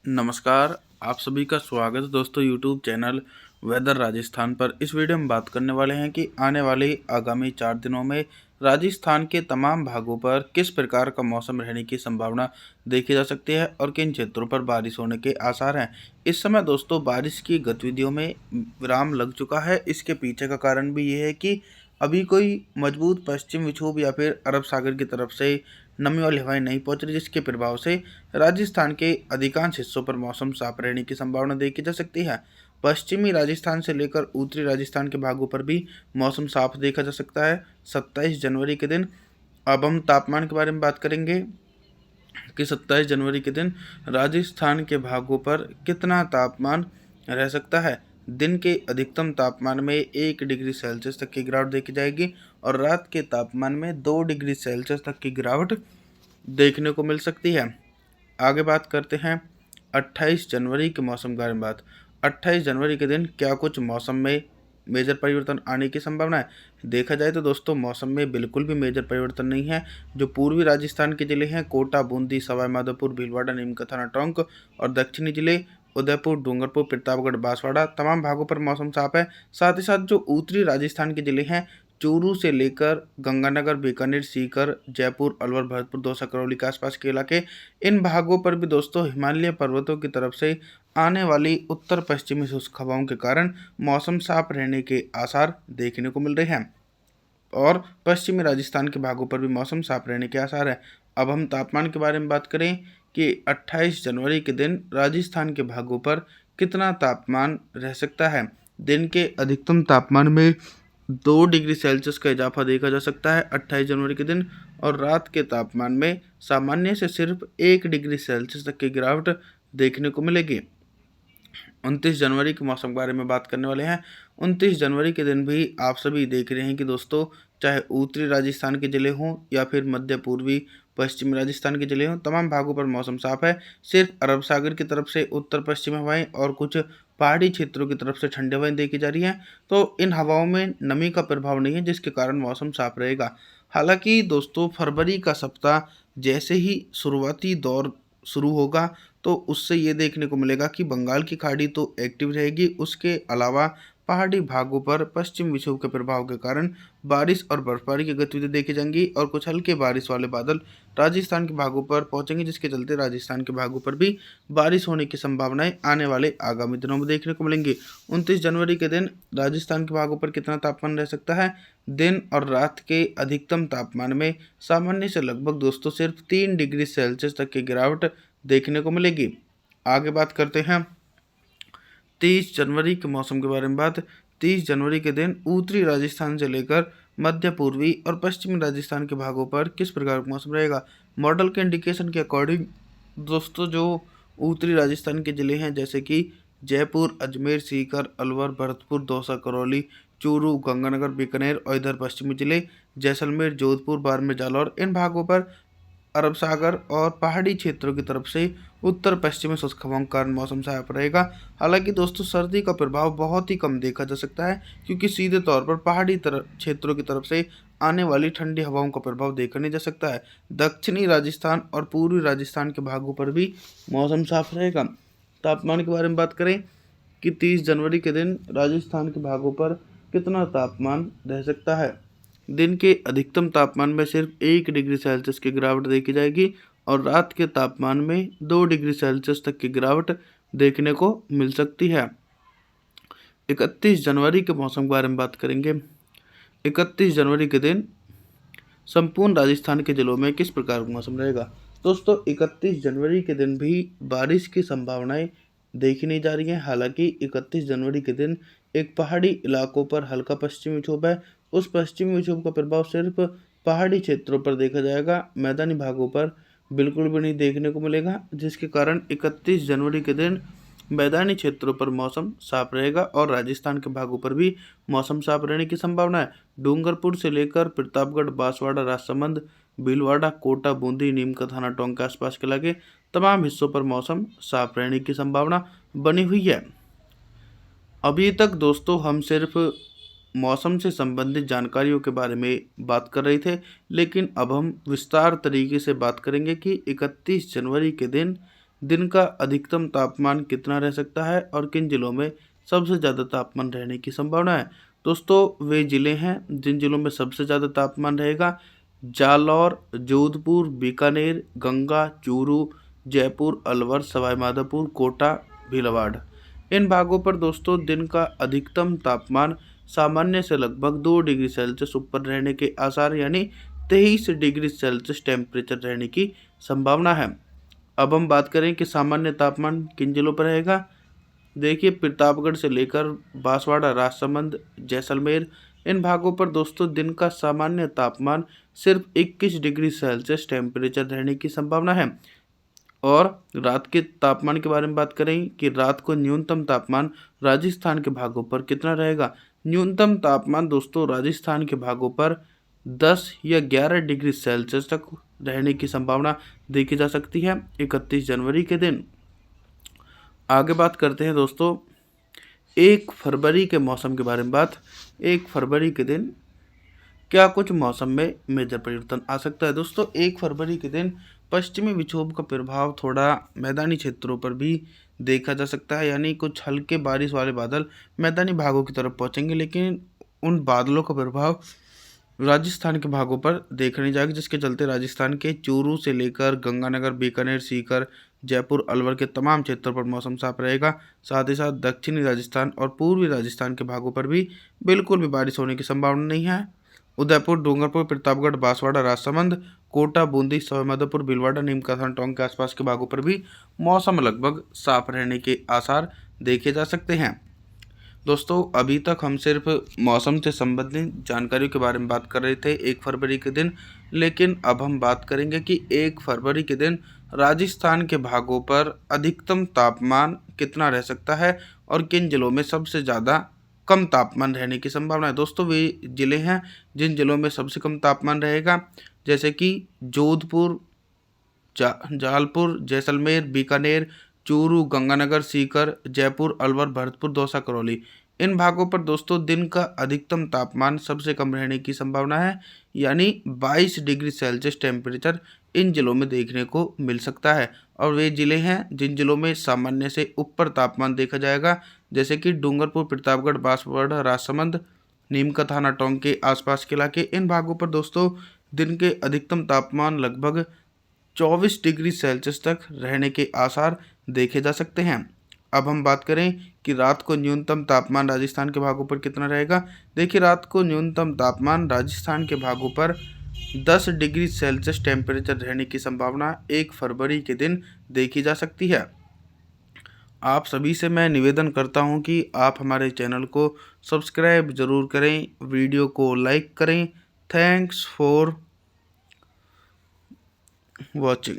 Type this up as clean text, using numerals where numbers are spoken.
नमस्कार। आप सभी का स्वागत है दोस्तों यूट्यूब चैनल वेदर राजस्थान पर। इस वीडियो में बात करने वाले हैं कि आने वाले आगामी 4 दिनों में राजस्थान के तमाम भागों पर किस प्रकार का मौसम रहने की संभावना देखी जा सकती है और किन क्षेत्रों पर बारिश होने के आसार हैं। इस समय दोस्तों बारिश की गतिविधियों में विराम लग चुका है। इसके पीछे का कारण भी ये है कि अभी कोई मजबूत पश्चिम विक्षोभ या फिर अरब सागर की तरफ से नमी वाली हवाएं नहीं पहुंच रही, जिसके प्रभाव से राजस्थान के अधिकांश हिस्सों पर मौसम साफ रहने की संभावना देखी जा सकती है। पश्चिमी राजस्थान से लेकर उत्तरी राजस्थान के भागों पर भी मौसम साफ देखा जा सकता है। 27 जनवरी के दिन अब हम तापमान के बारे में बात करेंगे कि 27 जनवरी के दिन राजस्थान के भागों पर कितना तापमान रह सकता है। दिन के अधिकतम तापमान में 1 डिग्री सेल्सियस तक की गिरावट देखी जाएगी और रात के तापमान में 2 डिग्री सेल्सियस तक की गिरावट देखने को मिल सकती है। आगे बात करते हैं 28 जनवरी के मौसम के बारे में बात। 28 जनवरी के दिन क्या कुछ मौसम में मेजर परिवर्तन आने की संभावना है? देखा जाए तो दोस्तों मौसम में बिल्कुल भी मेजर परिवर्तन नहीं है। जो पूर्वी राजस्थान के ज़िले हैं कोटा, बूंदी, सवाई माधोपुर, भीलवाड़ा, नीमकाथाना, टोंक और दक्षिणी ज़िले उदयपुर, डूंगरपुर, प्रतापगढ़, बांसवाड़ा तमाम भागों पर मौसम साफ है। साथ ही साथ जो उत्तरी राजस्थान के ज़िले हैं चूरू से लेकर गंगानगर, बीकानेर, सीकर, जयपुर, अलवर, भरतपुर, दौसा, करौली के आसपास के इलाके, इन भागों पर भी दोस्तों हिमालय पर्वतों की तरफ से आने वाली उत्तर पश्चिमी शुष्क हवाओं के कारण मौसम साफ रहने के आसार देखने को मिल रहे हैं और पश्चिमी राजस्थान के भागों पर भी मौसम साफ रहने के आसार है। अब हम तापमान के बारे में बात करें कि 28 जनवरी के दिन राजस्थान के भागों पर कितना तापमान रह सकता है। दिन के अधिकतम तापमान में 2 डिग्री सेल्सियस का इजाफा देखा जा सकता है 28 जनवरी के दिन और रात के तापमान में सामान्य से सिर्फ 1 डिग्री सेल्सियस तक की गिरावट देखने को मिलेगी। 29 जनवरी के मौसम के बारे में बात करने वाले हैं। 29 जनवरी के दिन भी आप सभी देख रहे हैं कि दोस्तों चाहे उत्तरी राजस्थान के ज़िले हों या फिर मध्य पूर्वी पश्चिमी राजस्थान के ज़िले हों, तमाम भागों पर मौसम साफ है। सिर्फ अरब सागर की तरफ से उत्तर पश्चिमी हवाएं और कुछ पहाड़ी क्षेत्रों की तरफ से ठंडी हवाएं देखी जा रही हैं, तो इन हवाओं में नमी का प्रभाव नहीं है, जिसके कारण मौसम साफ रहेगा। हालांकि दोस्तों फरवरी का सप्ताह जैसे ही शुरुआती दौर शुरू होगा तो उससे ये देखने को मिलेगा कि बंगाल की खाड़ी तो एक्टिव रहेगी, उसके अलावा पहाड़ी भागों पर पश्चिम विक्षोभ के प्रभाव के कारण बारिश और बर्फबारी की गतिविधि देखी जाएंगी और कुछ हल्के बारिश वाले बादल राजस्थान के भागों पर पहुंचेंगे, जिसके चलते राजस्थान के भागों पर भी बारिश होने की संभावनाएं आने वाले आगामी दिनों में देखने को मिलेंगी। 29 जनवरी के दिन राजस्थान के भागों पर कितना तापमान रह सकता है? दिन और रात के अधिकतम तापमान में सामान्य से लगभग दोस्तों सिर्फ 3 डिग्री सेल्सियस तक की गिरावट देखने को मिलेगी। आगे बात करते हैं 30 जनवरी के मौसम के बारे में बात। 30 जनवरी के दिन उत्तरी राजस्थान से लेकर मध्य पूर्वी और पश्चिमी राजस्थान के भागों पर किस प्रकार का मौसम रहेगा? मॉडल के इंडिकेशन के अकॉर्डिंग दोस्तों जो उत्तरी राजस्थान के ज़िले हैं जैसे कि जयपुर, अजमेर, सीकर, अलवर, भरतपुर, दौसा, करौली, चूरू, गंगानगर, बीकानेर और इधर पश्चिमी जिले जैसलमेर, जोधपुर, बाड़मेर, जालौर, इन भागों पर अरब सागर और पहाड़ी क्षेत्रों की तरफ से उत्तर पश्चिमी शुष्क हवाओं के कारण मौसम साफ रहेगा। हालांकि दोस्तों सर्दी का प्रभाव बहुत ही कम देखा जा सकता है, क्योंकि सीधे तौर पर पहाड़ी क्षेत्रों की तरफ से आने वाली ठंडी हवाओं का प्रभाव देखा नहीं जा सकता है। दक्षिणी राजस्थान और पूर्वी राजस्थान के भागों पर भी मौसम साफ रहेगा। तापमान के बारे में बात करें कि 30 जनवरी के दिन राजस्थान के भागों पर कितना तापमान रह सकता है। दिन के अधिकतम तापमान में सिर्फ 1 डिग्री सेल्सियस की गिरावट देखी जाएगी और रात के तापमान में 2 डिग्री सेल्सियस तक की गिरावट देखने को मिल सकती है। 31 जनवरी के मौसम के बारे में बात करेंगे। 31 जनवरी के दिन संपूर्ण राजस्थान के जिलों में किस प्रकार का मौसम रहेगा? दोस्तों 31 जनवरी के दिन भी बारिश की संभावनाएं देखी नहीं जा रही हैं। हालांकि 31 जनवरी के दिन एक पहाड़ी इलाकों पर हल्का पश्चिमी विक्षोभ है। उस पश्चिमी विक्षोभ का प्रभाव सिर्फ पहाड़ी क्षेत्रों पर देखा जाएगा, मैदानी भागों पर बिल्कुल भी नहीं देखने को मिलेगा, जिसके कारण 31 जनवरी के दिन मैदानी क्षेत्रों पर मौसम साफ रहेगा और राजस्थान के भागों पर भी मौसम साफ रहने की संभावना है। डूंगरपुर से लेकर प्रतापगढ़, बांसवाड़ा, राजसमंद, भीलवाड़ा, कोटा, बूंदी, नीमकाथाना, टोंक के आसपास के इलाके तमाम हिस्सों पर मौसम साफ रहने की संभावना बनी हुई है। अभी तक दोस्तों हम सिर्फ मौसम से संबंधित जानकारियों के बारे में बात कर रहे थे, लेकिन अब हम विस्तार तरीके से बात करेंगे कि 31 जनवरी के दिन दिन का अधिकतम तापमान कितना रह सकता है और किन जिलों में सबसे ज़्यादा तापमान रहने की संभावना है। दोस्तों वे ज़िले हैं जिन जिलों में सबसे ज़्यादा तापमान रहेगा: जालौर, जोधपुर, बीकानेर, गंगा, चूरू, जयपुर, अलवर, सवाई माधोपुर, कोटा, भीलवाड़ा। इन भागों पर दोस्तों दिन का अधिकतम तापमान सामान्य से लगभग 2 डिग्री सेल्सियस ऊपर रहने के आसार यानी 23 डिग्री सेल्सियस टेम्परेचर रहने की संभावना है। अब हम बात करें कि सामान्य तापमान किन जिलों पर रहेगा। देखिए, प्रतापगढ़ से लेकर बांसवाड़ा, राजसमंद, जैसलमेर, इन भागों पर दोस्तों दिन का सामान्य तापमान सिर्फ 21 डिग्री सेल्सियस टेम्परेचर रहने की संभावना है। और रात के तापमान के बारे में बात करें कि रात को न्यूनतम तापमान राजस्थान के भागों पर कितना रहेगा। न्यूनतम तापमान दोस्तों राजस्थान के भागों पर 10 या 11 डिग्री सेल्सियस तक रहने की संभावना देखी जा सकती है 31 जनवरी के दिन। आगे बात करते हैं दोस्तों 1 फरवरी के मौसम के बारे में बात। 1 फरवरी के दिन क्या कुछ मौसम में मेजर परिवर्तन आ सकता है। दोस्तों 1 फरवरी के दिन पश्चिमी विक्षोभ का प्रभाव थोड़ा मैदानी क्षेत्रों पर भी देखा जा सकता है, यानी कुछ हल्के बारिश वाले बादल मैदानी भागों की तरफ पहुंचेंगे, लेकिन उन बादलों का प्रभाव राजस्थान के भागों पर देखा नहीं जाएगा, जिसके चलते राजस्थान के चूरू से लेकर गंगानगर, बीकानेर, सीकर, जयपुर, अलवर के तमाम क्षेत्रों पर मौसम साफ रहेगा। साथ ही साथ दक्षिणी राजस्थान और पूर्वी राजस्थान के भागों पर भी बिल्कुल भी बारिश होने की संभावना नहीं है। उदयपुर, डूंगरपुर, प्रतापगढ़, बांसवाड़ा, राजसमंद, कोटा, बूंदी, सवाईमाधोपुर, भीलवाड़ा, नीमकाथान, टोंक के आसपास के भागों पर भी मौसम लगभग साफ रहने के आसार देखे जा सकते हैं। दोस्तों अभी तक हम सिर्फ मौसम से संबंधित जानकारियों के बारे में बात कर रहे थे 1 फरवरी के दिन, लेकिन अब हम बात करेंगे कि 1 फरवरी के दिन राजस्थान के भागों पर अधिकतम तापमान कितना रह सकता है और किन जिलों में सबसे ज़्यादा कम तापमान रहने की संभावना है। दोस्तों वे ज़िले हैं जिन जिलों में सबसे कम तापमान रहेगा, जैसे कि जोधपुर, जालपुर, जैसलमेर, बीकानेर, चूरू, गंगानगर, सीकर, जयपुर, अलवर, भरतपुर, दौसा, करौली। इन भागों पर दोस्तों दिन का अधिकतम तापमान सबसे कम रहने की संभावना है, यानी 22 डिग्री सेल्सियस टेम्परेचर इन जिलों में देखने को मिल सकता है। और वे ज़िले हैं जिन जिलों में सामान्य से ऊपर तापमान देखा जाएगा, जैसे कि डूंगरपुर, प्रतापगढ़, बांसवाड़ा, राजसमंद, नीमकाथाना, टोंक के आसपास के इलाके। इन भागों पर दोस्तों दिन के अधिकतम तापमान लगभग 24 डिग्री सेल्सियस तक रहने के आसार देखे जा सकते हैं। अब हम बात करें कि रात को न्यूनतम तापमान राजस्थान के भागों पर कितना रहेगा। देखिए, रात को न्यूनतम तापमान राजस्थान के भागों पर 10 डिग्री सेल्सियस टेम्परेचर रहने की संभावना 1 फरवरी के दिन देखी जा सकती है। आप सभी से मैं निवेदन करता हूं कि आप हमारे चैनल को सब्सक्राइब ज़रूर करें, वीडियो को लाइक करें। Thanks for watching.